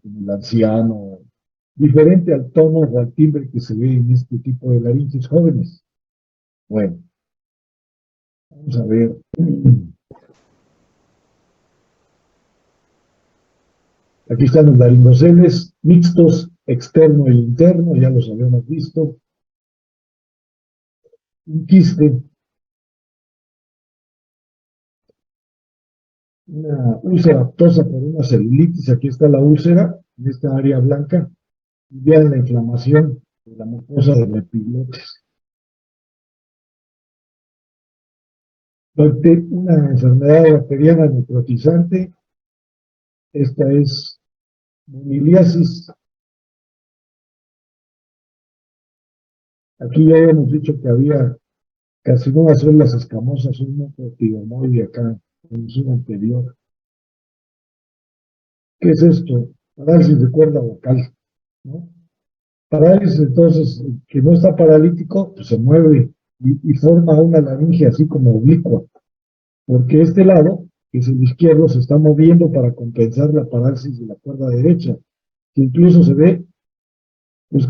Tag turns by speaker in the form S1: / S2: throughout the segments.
S1: en el anciano, diferente al tono o al timbre que se ve en este tipo de laringes jóvenes. Bueno, vamos a ver. Aquí están los laringoceles mixtos, externo e interno, ya los habíamos visto. Un quiste, una úlcera aptosa por una celulitis, aquí está la úlcera, en esta área blanca, y vean la inflamación de la mucosa del epiglotis. Una enfermedad bacteriana necrotizante, esta es moniliasis. Aquí ya habíamos dicho que había carcinomas células escamosas, un monocotiloide acá en el sur anterior. ¿Qué es esto? Parálisis de cuerda vocal, ¿no? Parálisis, entonces, que no está paralítico, pues se mueve y forma una laringe así como oblicua, porque este lado, que es el izquierdo, se está moviendo para compensar la parálisis de la cuerda derecha, que incluso se ve pues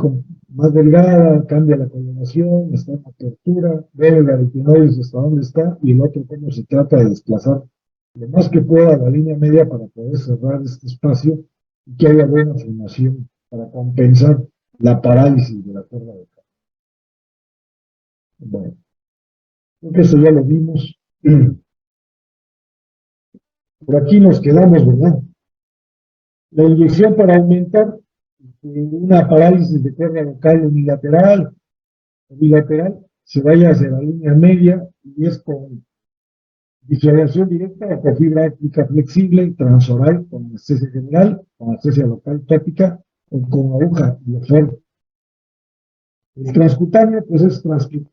S1: más delgada, cambia la coloración, está en la tortura, ve el aritenoides hasta dónde está, y el otro cómo se trata de desplazar lo más que pueda la línea media para poder cerrar este espacio y que haya buena formación para compensar la parálisis de la cuerda vocal. Bueno, creo que eso ya lo vimos. Por aquí nos quedamos, ¿verdad? La inyección para aumentar una parálisis de cuerda vocal unilateral o bilateral se vaya hacia la línea media y es con difracción directa o con fibra óptica flexible, transoral, con anestesia general, con anestesia local tópica o con aguja bioform. El transcutáneo pues es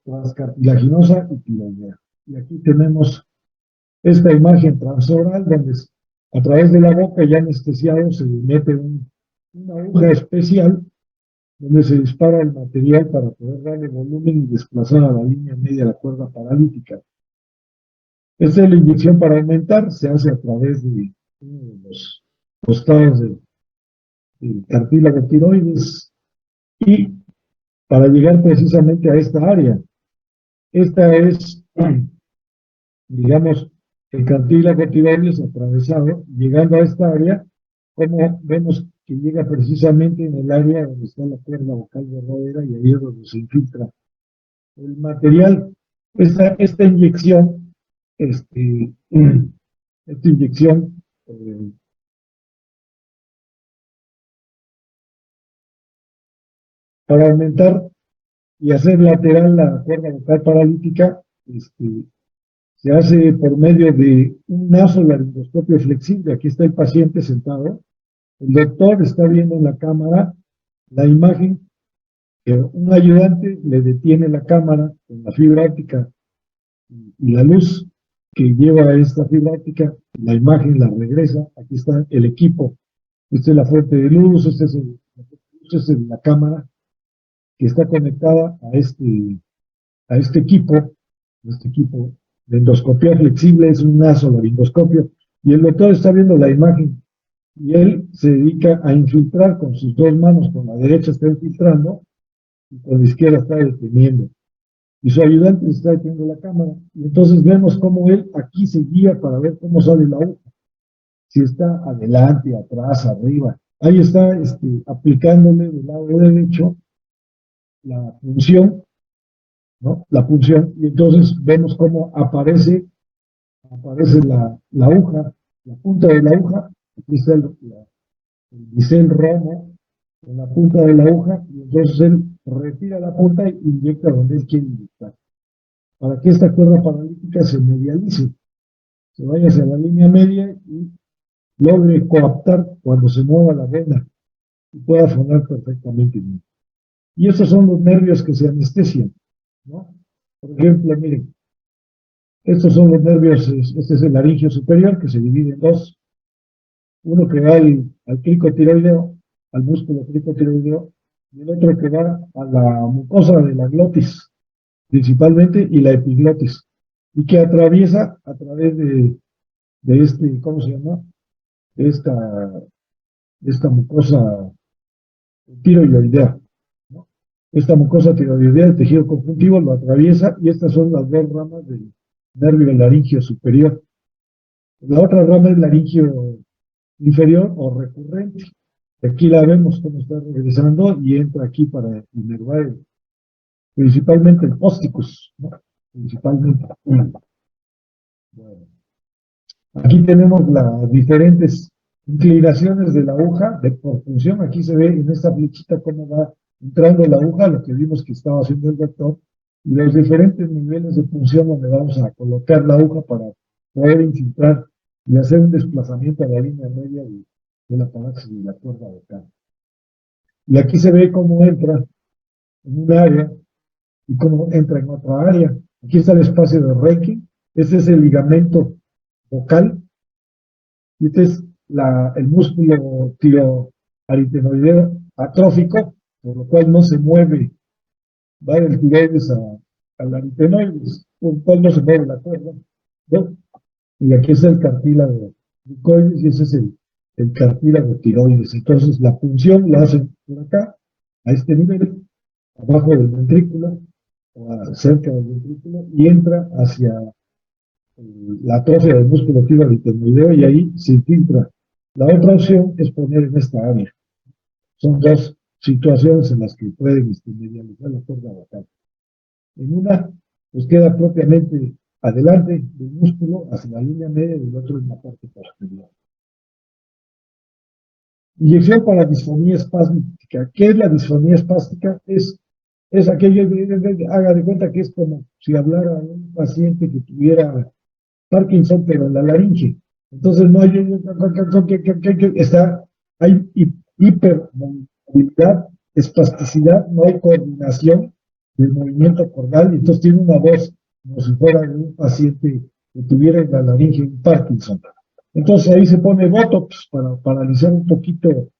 S1: transcartilaginosa y tiroidea. Y aquí tenemos esta imagen transoral donde a través de la boca ya anestesiado se mete una aguja especial donde se dispara el material para poder darle volumen y desplazar a la línea media de la cuerda paralítica. Esta es la inyección para aumentar, se hace a través de uno de los costados del cartílago tiroides y para llegar precisamente a esta área. Esta es, digamos, el cartílago tiroides atravesado, llegando a esta área, como vemos que llega precisamente en el área donde está la cuerda vocal verdadera y ahí es donde se infiltra el material. Esta inyección, esta inyección para aumentar y hacer lateral la cuerda vocal paralítica, se hace por medio de un nasolaringoscopio flexible. Aquí está el paciente sentado. El doctor está viendo en la cámara la imagen, que un ayudante le detiene la cámara con la fibra óptica y la luz que lleva a esta fibra óptica, la imagen la regresa. Aquí está el equipo. Esta es la fuente de luz, esta es la cámara que está conectada a este equipo de endoscopía flexible, es un nasolaringoscopio, y el doctor está viendo la imagen, y él se dedica a infiltrar con sus dos manos, con la derecha está infiltrando, y con la izquierda está deteniendo, y su ayudante está deteniendo la cámara, y entonces vemos cómo él aquí se guía para ver cómo sale la aguja, si está adelante, atrás, arriba, ahí está aplicándole del lado derecho la punción, ¿no? La punción, y entonces vemos cómo aparece la aguja, la punta de la aguja, aquí está el bisel romo en la punta de la aguja, y entonces él retira la punta e inyecta donde él quiere inyectar, para que esta cuerda paralítica se medialice, se vaya hacia la línea media y logre coaptar cuando se mueva la vena y pueda fonar perfectamente bien. Y esos son los nervios que se anestesian, ¿no? Por ejemplo, miren, estos son los nervios, este es el laringio superior que se divide en dos, uno que va al cricotiroideo, al músculo cricotiroideo, y el otro que va a la mucosa de la glotis, principalmente, y la epiglotis, y que atraviesa a través de ¿cómo se llama? De esta esta mucosa tiroidea, ¿no? Esta mucosa tiroidea, el tejido conjuntivo, lo atraviesa y estas son las dos ramas del nervio laringio superior. La otra rama es laringio inferior o recurrente. Aquí la vemos cómo está regresando y entra aquí para inervar principalmente el ósticus, ¿no? Principalmente. Bueno, aquí tenemos las diferentes inclinaciones de la aguja por función. Aquí se ve en esta flechita cómo va entrando la aguja, lo que vimos que estaba haciendo el doctor, y los diferentes niveles de función donde vamos a colocar la aguja para poder infiltrar y hacer un desplazamiento a la línea media de la paráxis de la cuerda vocal. Y aquí se ve cómo entra en un área y cómo entra en otra área. Aquí está el espacio de Reiki. Este es el ligamento vocal. Y este es el músculo tiroaritenoideo atrófico, por lo cual no se mueve, va del tiroides al aritenoides, por lo cual no se mueve la cuerda, ¿no? Y aquí está el cartílago glucoides y ese es el cartílago tiroides. Entonces la punción la hacen por acá, a este nivel, abajo del ventrículo, o cerca del ventrículo, y entra hacia la atrofia del músculo tiroaritenoideo y ahí se infiltra. La otra opción es poner en esta área. Son dos situaciones en las que pueden medializar la cuerda vocal. En una, pues queda propiamente adelante del músculo hacia la línea media y el otro en la parte posterior. Inyección para disfonía espástica. ¿Qué es la disfonía espástica? Es aquello, haga de cuenta que es como si hablara un paciente que tuviera Parkinson, pero en la laringe. Entonces no hay, hay hipermovilidad, espasticidad, no hay coordinación del movimiento cordal, y entonces tiene una voz como si fuera de un paciente que tuviera en la laringe un Parkinson. Entonces ahí se pone Botox para paralizar un poquito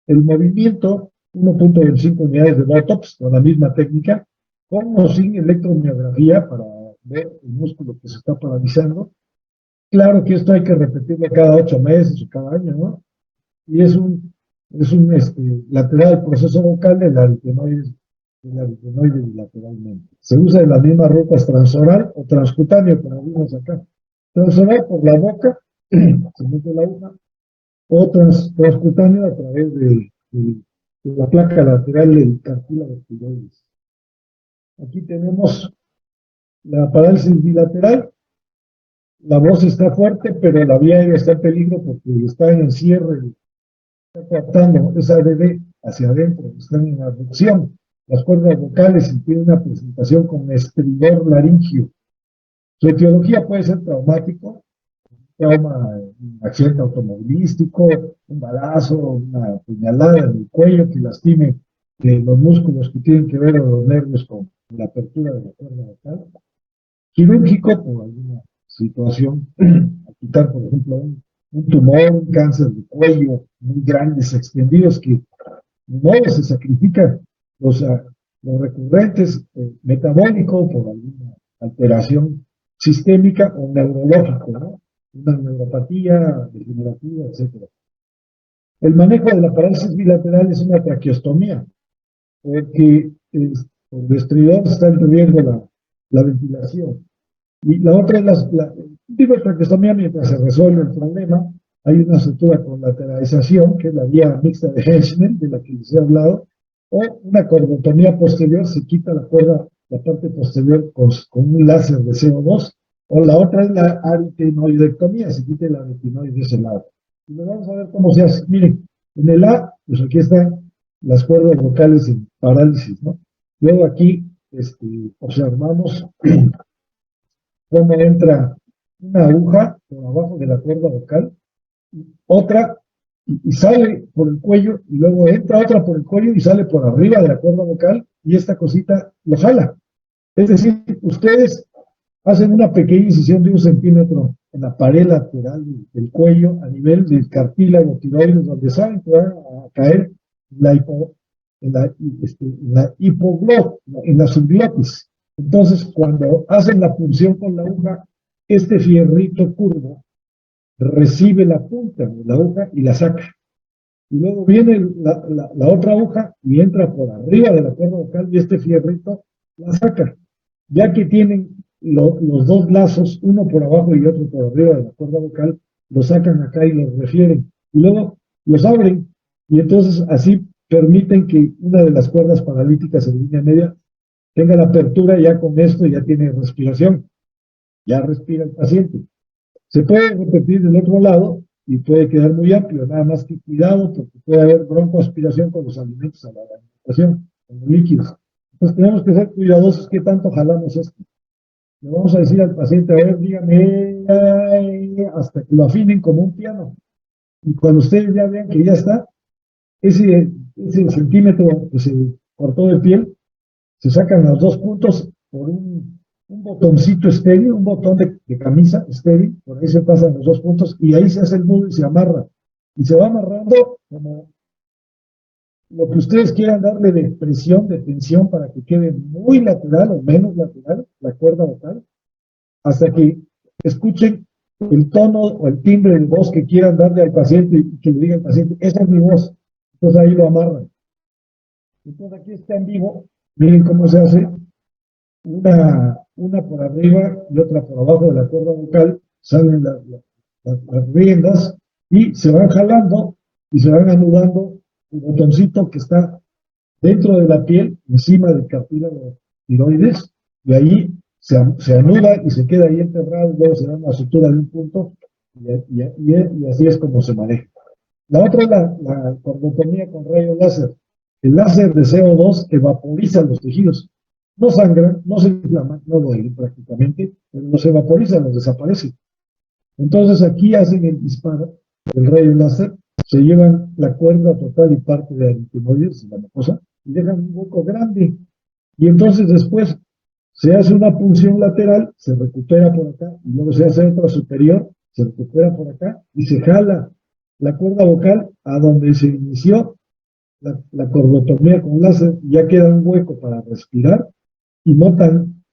S1: el movimiento, 1.25 unidades de Botox con la misma técnica, con o sin electromiografía para ver el músculo que se está paralizando. Claro que esto hay que repetirlo cada 8 meses o cada año, ¿no? Y es un lateral proceso vocal del aritenoide bilateralmente. Se usa en las mismas rutas transoral o transcutáneo, como vimos acá. Transoral por la boca, se mete la aguja, o transcutáneo a través de la placa lateral del cartílago tiroides. Aquí tenemos la parálisis bilateral. La voz está fuerte, pero la vía aérea está en peligro porque está en el cierre, está captando esa ADD hacia adentro, están en abducción. Las cuerdas vocales y tiene una presentación con estridor laringio. Su etiología puede ser traumático, trauma, un accidente automovilístico, un balazo, una puñalada en el cuello que lastime los músculos que tienen que ver con los nervios con la apertura de la cuerda vocal. Quirúrgico por alguna situación, a quitar, por ejemplo, un tumor, un cáncer de cuello muy grandes, extendidos, que no se sacrifican los recurrentes, metabólico por alguna alteración sistémica o neurológico, ¿no? Una neuropatía degenerativa, etc. El manejo de la parálisis bilateral es una traqueostomía, porque por estridor está interviniendo la ventilación. Y la otra es digo traqueostomía mientras se resuelve el problema. Hay una estructura con lateralización, que es la vía mixta de Henschel, de la que les he hablado, o una cordotomía posterior, se quita la cuerda, la parte posterior con un láser de CO2, o la otra es la aritenoidectomía, se quita el aritenoide de ese lado. Y lo vamos a ver cómo se hace. Miren, en el A, pues aquí están las cuerdas vocales en parálisis, ¿no? Luego aquí observamos cómo entra una aguja por abajo de la cuerda vocal, otra y sale por el cuello, y luego entra otra por el cuello y sale por arriba de la cuerda vocal, y esta cosita lo jala. Es decir, ustedes hacen una pequeña incisión de 1 centímetro en la pared lateral del cuello, a nivel del cartílago tiroides, donde saben que va a caer en la subglotis. Entonces, cuando hacen la punción con la aguja, este fierrito curvo recibe la punta de la aguja y la saca. y luego viene la otra aguja y entra por arriba de la cuerda vocal y este fierrito la saca. Ya que tienen los dos lazos, uno por abajo y otro por arriba de la cuerda vocal, los sacan acá y los refieren. Y luego los abren y entonces así permiten que una de las cuerdas paralíticas en línea media tenga la apertura, ya con esto ya tiene respiración, ya respira el paciente. Se puede repetir del otro lado y puede quedar muy amplio, nada más que cuidado porque puede haber broncoaspiración con los alimentos a la alimentación, con los líquidos. Entonces tenemos que ser cuidadosos qué tanto jalamos esto. Le vamos a decir al paciente, a ver, dígame, hasta que lo afinen como un piano. Y cuando ustedes ya vean que ya está, ese centímetro que se cortó de piel, se sacan los dos puntos por un botoncito estéril, un botón de camisa estéril, por ahí se pasan los dos puntos y ahí se hace el nudo y se amarra. Y se va amarrando como lo que ustedes quieran darle de presión, de tensión para que quede muy lateral o menos lateral la cuerda vocal, hasta que escuchen el tono o el timbre de voz que quieran darle al paciente y que le diga al paciente, esa es mi voz. Entonces ahí lo amarran. Entonces aquí está en vivo, miren cómo se hace, una por arriba y otra por abajo de la cuerda vocal, salen las riendas y se van jalando y se van anudando el botoncito que está dentro de la piel, encima del cartílago tiroides, y ahí se anuda y se queda ahí enterrado, y luego se da una sutura de un punto, y así es como se maneja. La otra es la cordotomía con rayo láser. El láser de CO2 evaporiza los tejidos. No sangran, no se inflaman, no duelen prácticamente, pero los evaporiza, los desaparece. Entonces aquí hacen el disparo del rayo láser, se llevan la cuerda total y parte de aritenoides, la mucosa, y dejan un hueco grande. Y entonces después se hace una punción lateral, se recupera por acá, y luego se hace otra superior, se recupera por acá, y se jala la cuerda vocal a donde se inició la cordotomía con láser, ya queda un hueco para respirar y no tan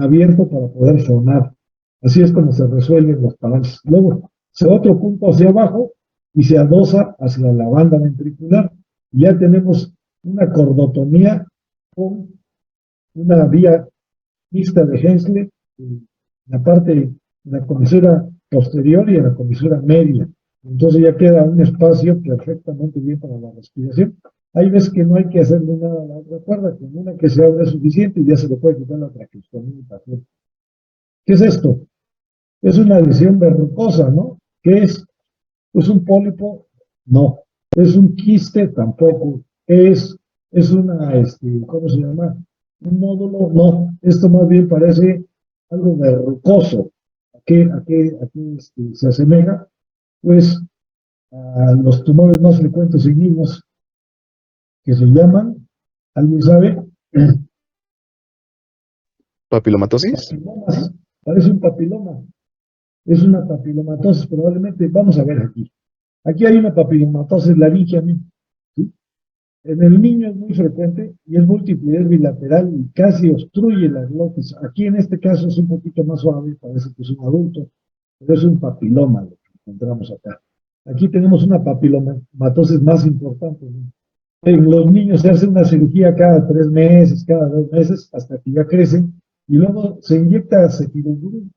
S1: abierto para poder sonar. Así es como se resuelven las parálisis. Luego se va otro punto hacia abajo y se adosa hacia la banda ventricular. Ya tenemos una cordotomía con una vía mixta de Hensley en la parte, en la comisura posterior y en la comisura media. Entonces ya queda un espacio perfectamente bien para la respiración. Hay veces que no hay que hacerle nada a la otra cuerda, con una que se abre es suficiente y ya se le puede quitar la traqueostomía. ¿Qué es esto? Es una lesión verrucosa, ¿no? ¿Qué es? ¿Es un pólipo? No. ¿Es un quiste? Tampoco. Es una, ¿cómo se llama? ¿Un nódulo? No. Esto más bien parece algo verrucoso. ¿A qué se asemeja? Pues a los tumores más frecuentes en niños que se llaman, ¿alguien sabe?
S2: ¿Papilomatosis?
S1: Papilomas. Parece un papiloma. Es una papilomatosis, probablemente. Vamos a ver aquí. Aquí hay una papilomatosis laringia, ¿sí? En el niño es muy frecuente y es múltiple y es bilateral y casi obstruye la glotis. Aquí en este caso es un poquito más suave, parece que es un adulto, pero es un papiloma lo que encontramos acá. Aquí tenemos una papilomatosis más importante, ¿no? En los niños se hace una cirugía cada 3 meses, cada 2 meses, hasta que ya crecen, y luego se inyecta cefidopurina,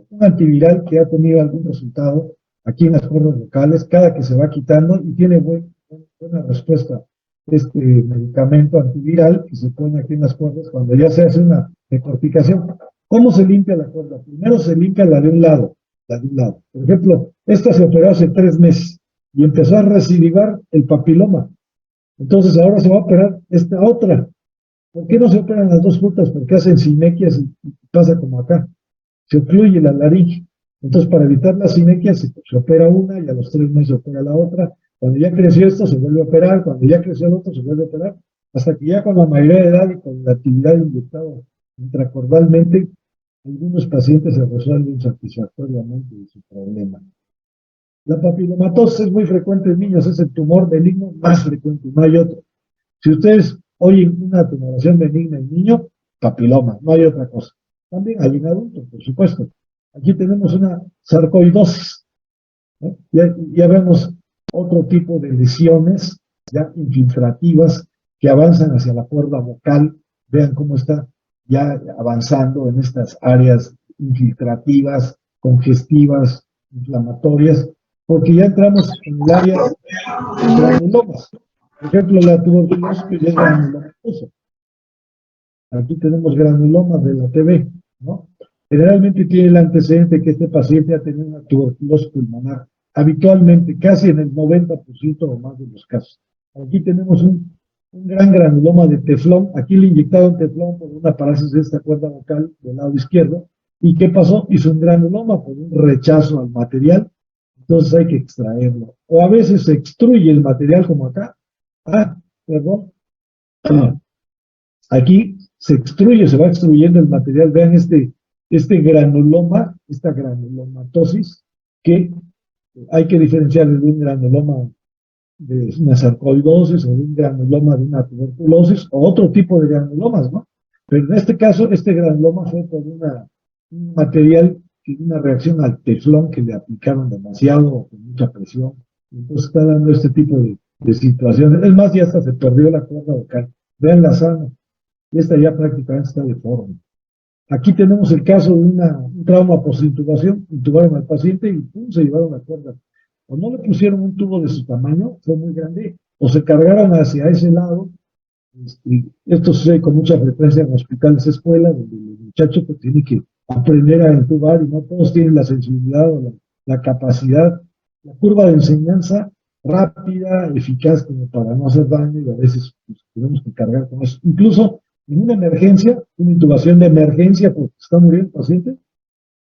S1: un antiviral que ha tenido algún resultado aquí en las cuerdas vocales, cada que se va quitando y tiene buena respuesta este medicamento antiviral que se pone aquí en las cuerdas cuando ya se hace una decorticación. ¿Cómo se limpia la cuerda? Primero se limpia la de un lado, la de un lado. Por ejemplo, esta se operó hace 3 meses y empezó a recidivar el papiloma. Entonces ahora se va a operar esta otra. ¿Por qué no se operan las dos juntas? Porque hacen sinequias y pasa como acá. Se ocluye la laringe. Entonces, para evitar la sinequia, se opera una y a los 3 meses se opera la otra. Cuando ya creció esto, se vuelve a operar. Cuando ya creció el otro, se vuelve a operar. Hasta que ya con la mayoría de edad y con la actividad inyectada intracordalmente, algunos pacientes se resuelven satisfactoriamente de su problema. La papilomatosis es muy frecuente en niños, es el tumor benigno más frecuente, no hay otro. Si ustedes oyen una tumoración benigna en niño, papiloma, no hay otra cosa. También hay en adultos, por supuesto. Aquí tenemos una sarcoidosis, ¿no? Ya vemos otro tipo de lesiones ya infiltrativas que avanzan hacia la cuerda vocal. Vean cómo está ya avanzando en estas áreas infiltrativas, congestivas, inflamatorias, porque ya entramos en el área de granulomas. Por ejemplo, la tuberculosis que es granulomatosa. Aquí tenemos granulomas de la TB, ¿no? Generalmente tiene el antecedente que este paciente ha tenido una tuberculosis pulmonar, habitualmente, casi en el 90% o más de los casos. Aquí tenemos un gran granuloma de teflón, aquí le inyectaron teflón por una parálisis de esta cuerda vocal del lado izquierdo, ¿y qué pasó? Hizo un granuloma por un rechazo al material, entonces hay que extraerlo. O a veces se extruye el material como acá, perdón, aquí se extruye, se va extruyendo el material. Vean este granuloma, esta granulomatosis, que hay que diferenciar de un granuloma de una sarcoidosis o de un granuloma de una tuberculosis o otro tipo de granulomas, ¿no? Pero en este caso, este granuloma fue por un material, una reacción al teflón que le aplicaron demasiado o con mucha presión. Entonces está dando este tipo de situaciones. Es más, ya hasta se perdió la cuerda vocal. Vean la sana. Esta ya prácticamente está deforme. Aquí tenemos el caso de un trauma post-intubación. Intubaron al paciente y ¡pum!, se llevaron la cuerda. O no le pusieron un tubo de su tamaño, fue muy grande, o se cargaron hacia ese lado. Esto sucede con mucha frecuencia en hospitales, escuelas, donde el muchacho pues, tiene que aprender a intubar y no todos tienen la sensibilidad o la capacidad. La curva de enseñanza rápida, eficaz, como para no hacer daño, y a veces pues, tenemos que cargar con eso. Incluso en una emergencia, una intubación de emergencia porque está muriendo el paciente,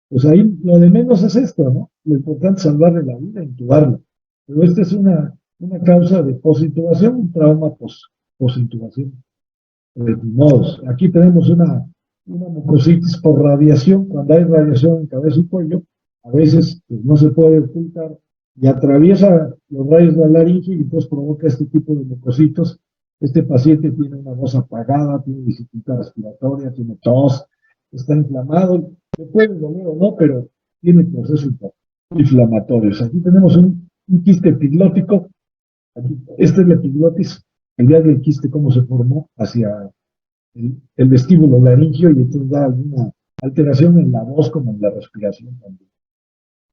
S1: pues ahí lo de menos es esto, ¿no? Lo importante es salvarle la vida, intubarlo. Pero esta es una causa de posintubación, un trauma posintubación. De modos. Aquí tenemos una mucositis por radiación. Cuando hay radiación en cabeza y cuello, a veces pues, no se puede ocultar y atraviesa los rayos de la laringe y entonces provoca este tipo de mucositos. Este paciente tiene una voz apagada, tiene dificultad respiratoria, tiene tos, está inflamado, se puede doler o no, pero tiene procesos inflamatorios. Aquí tenemos un quiste epiglótico. Aquí, esta es la epiglotis, el día del quiste, cómo se formó hacia el vestíbulo laringio y entonces da alguna alteración en la voz como en la respiración también.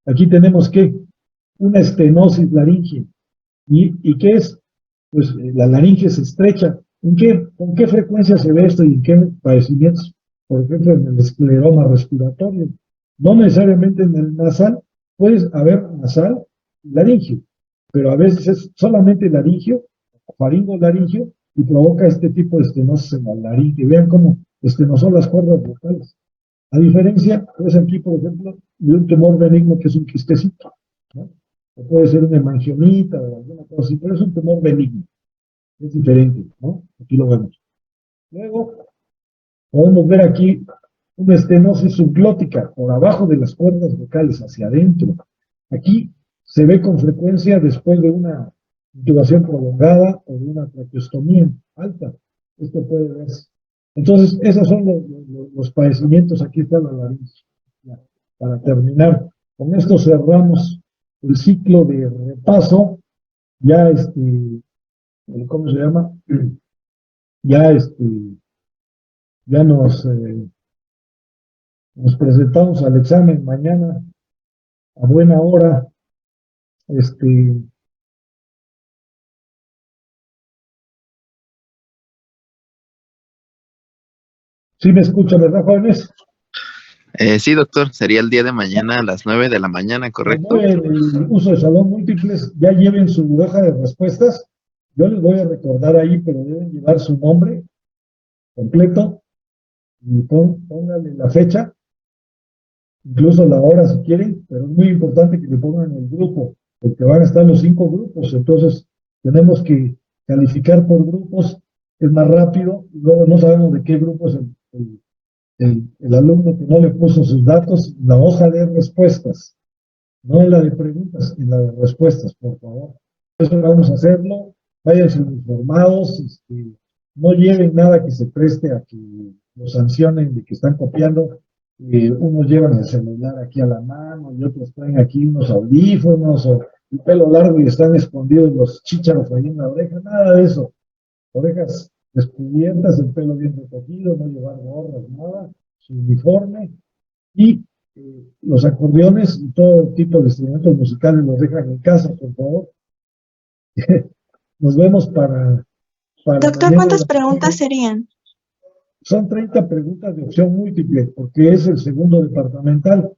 S1: Aquí tenemos que una estenosis laringea. ¿Y qué es? Pues la laringe se estrecha. ¿Con qué frecuencia se ve esto y en qué padecimientos? Por ejemplo, en el escleroma respiratorio. No necesariamente en el nasal, puede haber nasal y laringio, pero a veces es solamente laringio, faringolaringio, y provoca este tipo de estenosis en la laringe. Vean cómo estenosó las cuerdas vocales. A diferencia, pues aquí, por ejemplo, de un tumor benigno que es un quistecito, ¿no? O puede ser una hemangiomita o alguna cosa así, pero es un tumor benigno. Es diferente, ¿no? Aquí lo vemos. Luego, podemos ver aquí una estenosis subglótica por abajo de las cuerdas vocales, hacia adentro. Aquí se ve con frecuencia después de una intubación prolongada o de una traqueostomía alta. Esto puede verse. Entonces, esos son los padecimientos. Aquí está la laringe. Para terminar, con esto cerramos el ciclo de repaso. Ya ¿cómo se llama? Ya ya nos presentamos al examen mañana a buena hora. Sí me escucha, ¿verdad, jóvenes?
S3: Sí, doctor, sería el día de mañana a las 9 de la mañana, ¿correcto?
S1: Como el uso de salón múltiples, ya lleven su hoja de respuestas. Yo les voy a recordar ahí, pero deben llevar su nombre completo y pónganle la fecha, incluso la hora si quieren, pero es muy importante que le pongan el grupo, porque van a estar los 5 grupos, entonces tenemos que calificar por grupos, es más rápido, y luego no sabemos de qué grupo es el alumno que no le puso sus datos, la hoja de respuestas, no en la de preguntas, en la de respuestas, por favor. Eso vamos a hacerlo, váyanse informados, no lleven nada que se preste a que los sancionen de que están copiando. Unos llevan el celular aquí a la mano y otros traen aquí unos audífonos o el pelo largo y están escondidos los chícharos ahí en la oreja, nada de eso. Orejas descubiertas, el pelo bien recogido, no llevar gorras, nada, su uniforme y los acordeones y todo tipo de instrumentos musicales los dejan en casa, por favor. Nos vemos para
S4: Doctor,
S1: mañana.
S4: ¿cuántas preguntas serían?
S1: Son 30 preguntas de opción múltiple, porque es el segundo departamental.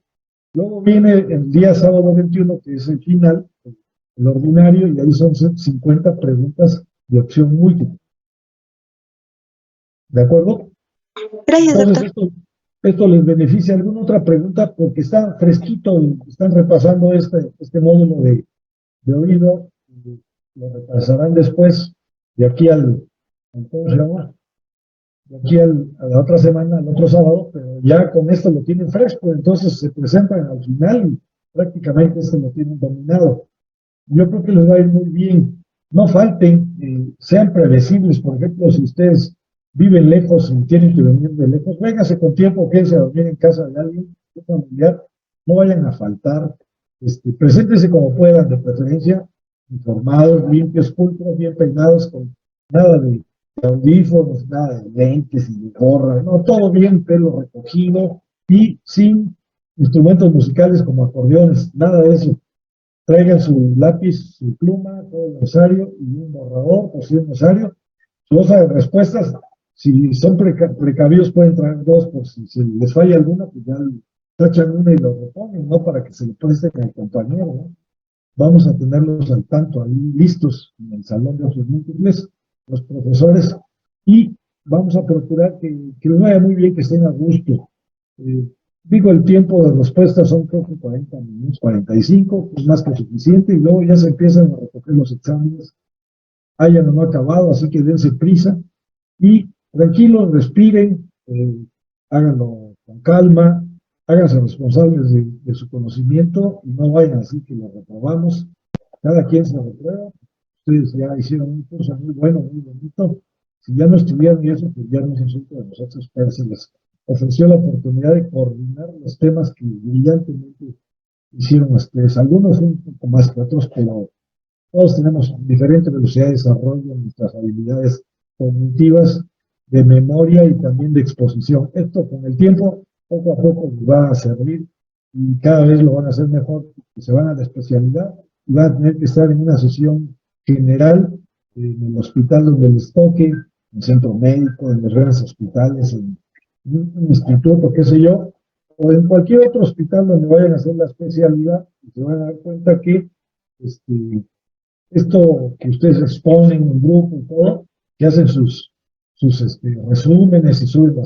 S1: Luego viene el día sábado 21, que es el final, el ordinario, y ahí son 50 preguntas de opción múltiple. ¿De acuerdo?
S4: Gracias,
S1: Entonces,
S4: doctor.
S1: esto les beneficia. ¿Alguna otra pregunta? Porque está fresquito, están repasando este módulo de oído, y lo repasarán después, de aquí ¿cómo se llama? De aquí a la otra semana, al otro sábado, pero ya con esto lo tienen fresco, entonces se presentan al final y prácticamente esto lo tienen dominado. Yo creo que les va a ir muy bien. No falten, sean predecibles. Por ejemplo, si ustedes viven lejos y tienen que venir de lejos, vénganse con tiempo, quédense a dormir en casa de alguien, un familiar, no vayan a faltar. Preséntense como puedan, de preferencia, informados, limpios, pulcros, bien peinados, con nada de audífonos, nada de lentes y de gorra, no, todo bien, pelo recogido y sin instrumentos musicales como acordeones, nada de eso. Traigan su lápiz, su pluma, todo necesario y un borrador, por si es necesario. Su hoja de respuestas, si son precavidos, pueden traer dos, por si les falla alguna, pues ya tachan una y lo reponen, ¿no? Para que se le presten al compañero, ¿no? Vamos a tenerlos al tanto ahí listos en el salón de otros múltiples, los profesores, y vamos a procurar que les vaya muy bien, que estén a gusto. Digo, el tiempo de respuesta son creo que 40 minutos, 45, es más que suficiente, y luego ya se empiezan a recoger los exámenes, hayan o no acabado, así que dense prisa, y tranquilos, respiren, háganlo con calma, háganse responsables de su conocimiento, y no vayan así que lo reprobamos, cada quien se reprueba. Ustedes ya hicieron un curso muy bueno, muy bonito, si ya no estudiaron y eso, pues ya no es asunto de nosotros, pero se les ofreció la oportunidad de coordinar los temas que brillantemente hicieron ustedes. Algunos un poco más que otros, pero todos tenemos diferente velocidad de desarrollo en nuestras habilidades cognitivas, de memoria y también de exposición. Esto con el tiempo, poco a poco, les va a servir y cada vez lo van a hacer mejor, se van a la especialidad y van a tener que estar en una sesión general en el hospital donde les toque, en el centro médico, en los grandes hospitales, en un instituto, qué sé yo, o en cualquier otro hospital donde vayan a hacer la especialidad, y se van a dar cuenta que esto que ustedes exponen en grupo y todo, que hacen sus resúmenes y suben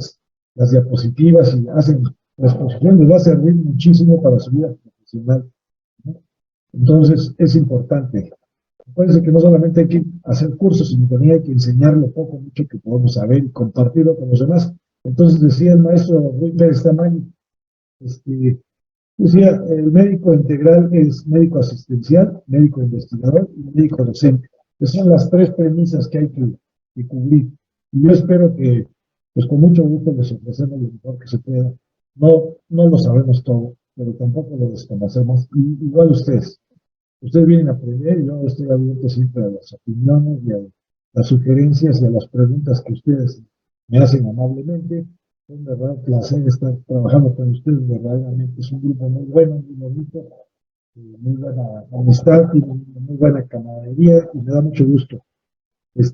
S1: las diapositivas y hacen la exposición, les va a servir muchísimo para su vida profesional, ¿no? Entonces, es importante. Acuérdense que no solamente hay que hacer cursos, sino también hay que enseñar lo poco, mucho que podemos saber y compartirlo con los demás. Entonces decía el maestro Ruy Pérez Tamayo, decía, el médico integral es médico asistencial, médico investigador y médico docente. Esas son las tres premisas que hay que cubrir. Y yo espero que, pues con mucho gusto les ofrecemos lo mejor que se pueda. No lo sabemos todo, pero tampoco lo desconocemos. Y igual ustedes. Ustedes vienen a aprender y yo estoy abierto siempre a las opiniones y a las sugerencias y a las preguntas que ustedes me hacen amablemente. Es un verdadero placer estar trabajando con ustedes, verdaderamente es un grupo muy bueno, muy bonito, muy buena amistad y muy buena camaradería y me da mucho gusto.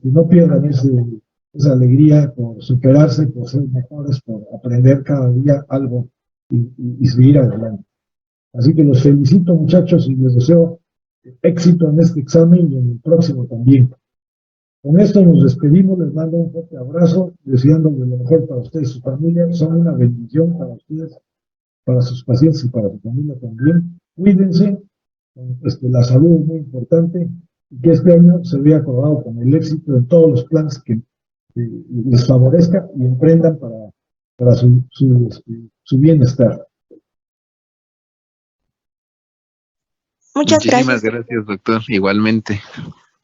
S1: No pierdan esa alegría por superarse, por ser mejores, por aprender cada día algo y seguir adelante. Así que los felicito, muchachos, y les deseo éxito en este examen y en el próximo también. Con esto nos despedimos, les mando un fuerte abrazo, deseándoles lo mejor para ustedes y su familia. Son una bendición para ustedes, para sus pacientes y para su familia también. Cuídense, la salud es muy importante y que este año se vea acordado con el éxito en todos los planes que les favorezca y emprendan para su bienestar.
S4: Muchas
S3: Muchísimas
S4: gracias.
S3: gracias, doctor. Igualmente.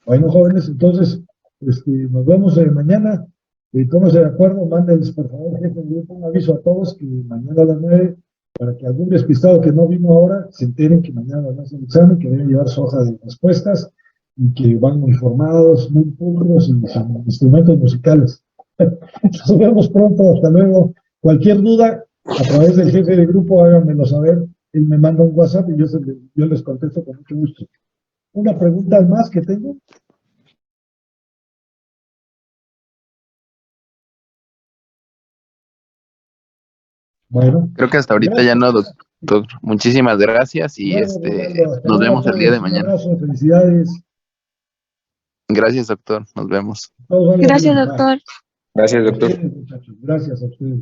S1: Bueno, jóvenes, entonces, nos vemos mañana. Pónganse de acuerdo, mándenles por favor, jefe del grupo, un aviso a todos que mañana a las 9 para que algún despistado que no vino ahora se enteren que mañana van a hacer el examen, que deben llevar su hoja de respuestas y que van uniformados, muy pulcros y sin instrumentos musicales. Nos vemos pronto, hasta luego. Cualquier duda, a través del jefe de grupo, háganmelo saber. Él me manda un WhatsApp y yo les contesto con mucho gusto. ¿Una pregunta más que tengo? Bueno,
S3: Creo que hasta ahorita ya no, doctor. Muchísimas gracias y
S1: bueno, Ronaldo, hasta
S3: nos
S1: luego,
S3: vemos el día de
S1: pues, un
S3: mañana.
S1: abrazo, felicidades.
S3: Gracias, doctor. Nos vemos.
S1: Todos van a
S4: Gracias,
S1: bien. Bye.
S4: doctor.
S5: Gracias,
S1: A
S5: doctor.
S1: ustedes, muchachos. Gracias a ustedes.